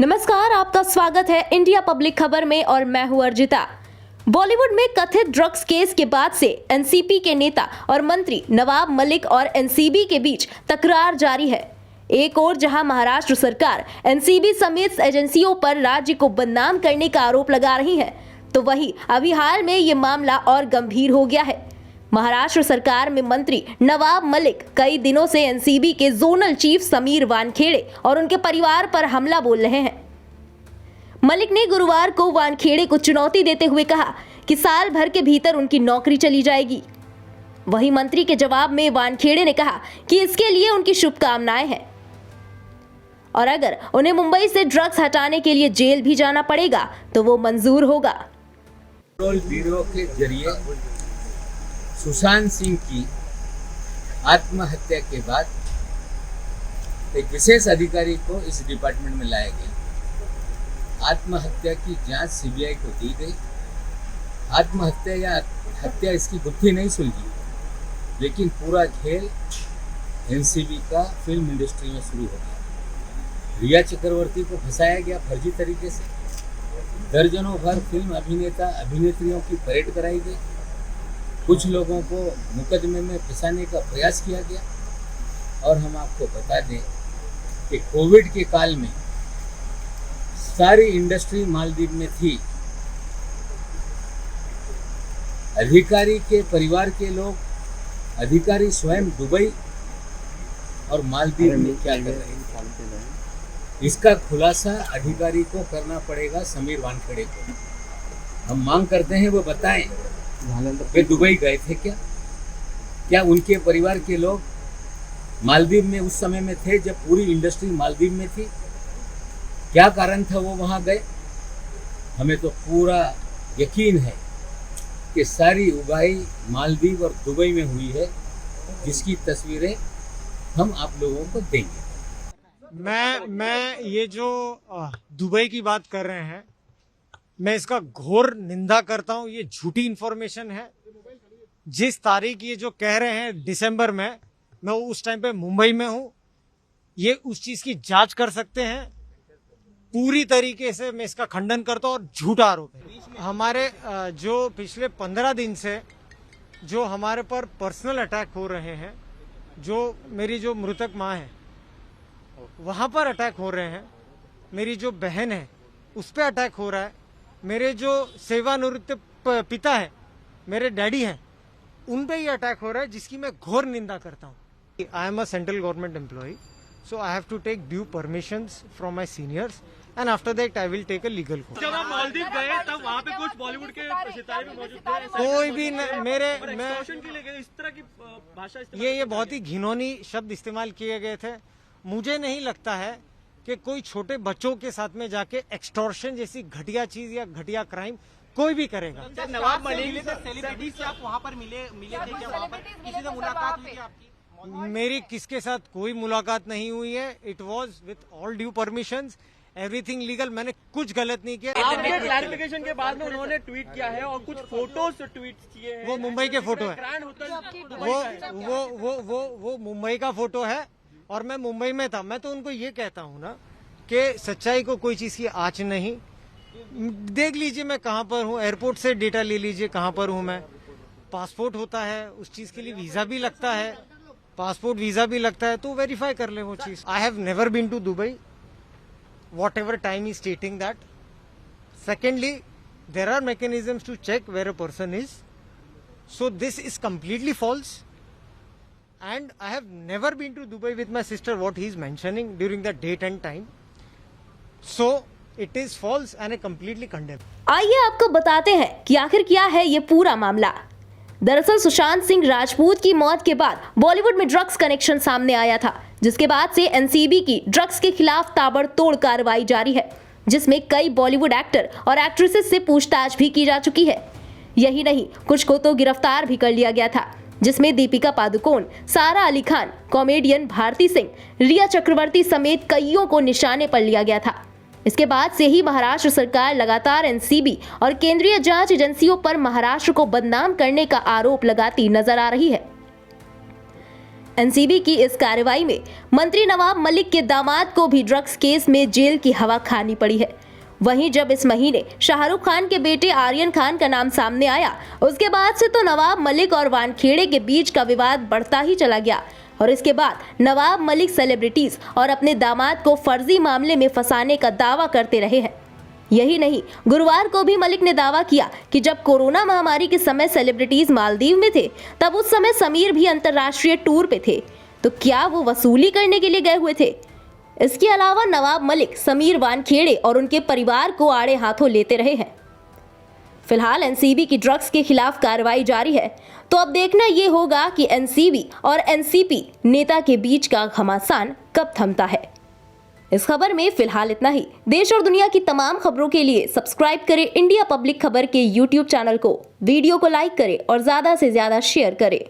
नमस्कार, आपका स्वागत है इंडिया पब्लिक खबर में और मैं हूं अर्जिता। बॉलीवुड में कथित ड्रग्स केस के बाद से एनसीपी के नेता और मंत्री नवाब मलिक और एनसीबी के बीच तकरार जारी है। एक ओर जहां महाराष्ट्र सरकार एनसीबी समेत एजेंसियों पर राज्य को बदनाम करने का आरोप लगा रही है, तो वहीं अभी हाल में ये मामला और गंभीर हो गया है। महाराष्ट्र सरकार में मंत्री नवाब मलिक कई दिनों से एनसीबी के जोनल चीफ समीर वानखेड़े और उनके परिवार पर हमला बोल रहे हैं। मलिक ने गुरुवार को वानखेड़े को चुनौती देते हुए कहा कि साल भर के भीतर उनकी नौकरी चली जाएगी। वहीं मंत्री के जवाब में वानखेड़े ने कहा कि इसके लिए उनकी शुभकामनाएं हैं और अगर उन्हें मुंबई से ड्रग्स हटाने के लिए जेल भी जाना पड़ेगा तो वो मंजूर होगा। ब्यूरो के जरिए सुशांत सिंह की आत्महत्या के बाद एक विशेष अधिकारी को इस डिपार्टमेंट में लाया गया। आत्महत्या की जांच सीबीआई को दी गई। आत्महत्या या हत्या इसकी गुत्थी नहीं सुलझी, लेकिन पूरा खेल एनसीबी का फिल्म इंडस्ट्री में शुरू हो गया। रिया चक्रवर्ती को फंसाया गया फर्जी तरीके से। दर्जनों भर फिल्म अभिनेता अभिनेत्रियों की परेड कराई गई। कुछ लोगों को मुकदमे में फंसाने का प्रयास किया गया। और हम आपको बता दें कि कोविड के काल में सारी इंडस्ट्री मालदीव में थी। अधिकारी के परिवार के लोग, अधिकारी स्वयं दुबई और मालदीव में क्या कर रहे हैं, इसका खुलासा अधिकारी को करना पड़ेगा, समीर वानखेड़े को। हम मांग करते हैं वो बताएं वे दुबई गए थे क्या उनके परिवार के लोग मालदीव में उस समय में थे जब पूरी इंडस्ट्री मालदीव में थी? क्या कारण था वो वहां गए? हमें तो पूरा यकीन है कि सारी उगाई मालदीव और दुबई में हुई है, जिसकी तस्वीरें हम आप लोगों को देंगे। मैं ये जो दुबई की बात कर रहे हैं, मैं इसका घोर निंदा करता हूं। ये झूठी इंफॉर्मेशन है। जिस तारीख ये जो कह रहे हैं दिसंबर में, मैं उस टाइम पे मुंबई में हूं। ये उस चीज की जांच कर सकते हैं। पूरी तरीके से मैं इसका खंडन करता हूं और झूठा आरोप है। हमारे जो पिछले 15 दिन से जो हमारे पर पर्सनल अटैक हो रहे हैं, जो मेरी जो मृतक माँ है वहां पर अटैक हो रहे हैं, मेरी जो बहन है उस पर अटैक हो रहा है, मेरे जो सेवानिवृत्त पिता है, मेरे डैडी हैं, उन पे ये अटैक हो रहा है, जिसकी मैं घोर निंदा करता हूँ। I am a central government employ, so I have to take due permissions from my seniors and after that I will take a legal course. जब आप मालदीव गए तब वहाँ पे कुछ बॉलीवुड के सितारे भी मौजूद थे? कोई भी मेरे इस तरह की भाषा ये बहुत ही घिनौनी शब्द इस्तेमाल किए गए थे। मुझे नहीं लगता है कि कोई छोटे बच्चों के साथ में जाके एक्सटॉर्शन जैसी घटिया चीज या घटिया क्राइम कोई भी करेगा। नवाब मलिक सेलिब्रिटी से आप वहाँ पर मिले थे क्या? वहाँ पर किसी से मुलाकात हुई थी आपकी? मेरी किसके साथ कोई मुलाकात नहीं हुई है। It was with all due permissions, everything legal. मैंने कुछ गलत नहीं किया। आपके क्लैरिफिकेशन के बाद में उन्होंने ट्वीट किया है और कुछ फोटोज ट्वीट किए हैं। वो मुंबई के फोटो है। वो मुंबई का फोटो है और मैं मुंबई में था। मैं तो उनको ये कहता हूँ ना कि सच्चाई को कोई चीज की आँच नहीं। देख लीजिए मैं कहाँ पर हूँ, एयरपोर्ट से डेटा ले लीजिए कहाँ पर हूँ मैं। पासपोर्ट होता है, उस चीज के लिए वीजा भी लगता है, पासपोर्ट वीजा भी लगता है, तो वेरीफाई कर ले वो चीज। I have never been to Dubai, whatever time is stating that. Secondly, there are mechanisms to check where a person is. So this is completely false. And I have never been to Dubai with my sister, what he is mentioning during that date and time. So it is false and I completely condemn. आइए आपको बताते हैं कि आखिर क्या है ये पूरा मामला। दरअसल सुशांत सिंह राजपूत की मौत के बाद बॉलीवुड में ड्रग्स कनेक्शन सामने आया था, जिसके बाद से एनसीबी की ड्रग्स के खिलाफ ताबड़तोड़ कार्रवाई जारी है, जिसमें कई बॉलीवुड एक्टर और एक्ट्रेसेस से पूछताछ भी की जा चुकी है। यही नहीं, कुछ को तो गिरफ्तार भी कर लिया गया था, जिसमें दीपिका पादुकोण, सारा अली खान, कॉमेडियन भारती सिंह, रिया चक्रवर्ती समेत कईयों को निशाने पर लिया गया था। इसके बाद से ही महाराष्ट्र सरकार लगातार एनसीबी और केंद्रीय जांच एजेंसियों पर महाराष्ट्र को बदनाम करने का आरोप लगाती नजर आ रही है। एनसीबी की इस कार्रवाई में मंत्री नवाब मलिक के दामाद को भी ड्रग्स केस में जेल की हवा खानी पड़ी है। वहीं जब इस महीने शाहरुख खान के बेटे आर्यन खान का नाम सामने आया, उसके बाद से तो नवाब मलिक और वानखेड़े के बीच का विवाद बढ़ता ही चला गया और इसके बाद नवाब मलिक सेलिब्रिटीज और अपने दामाद को फर्जी मामले में फंसाने का दावा करते रहे हैं। यही नहीं, गुरुवार को भी मलिक ने दावा किया कि जब कोरोना महामारी के समय सेलिब्रिटीज मालदीव में थे, तब उस समय समीर भी अंतर्राष्ट्रीय टूर पे थे। तो क्या वो वसूली करने के लिए गए हुए थे? इसके अलावा नवाब मलिक समीर वानखेड़े और उनके परिवार को आड़े हाथों लेते रहे हैं। फिलहाल एनसीबी की ड्रग्स के खिलाफ कार्रवाई जारी है, तो अब देखना ये होगा कि एनसीबी और एनसीपी नेता के बीच का घमासान कब थमता है। इस खबर में फिलहाल इतना ही। देश और दुनिया की तमाम खबरों के लिए सब्सक्राइब करें इंडिया पब्लिक खबर के YouTube चैनल को, वीडियो को लाइक करें और ज्यादा से ज्यादा शेयर करें।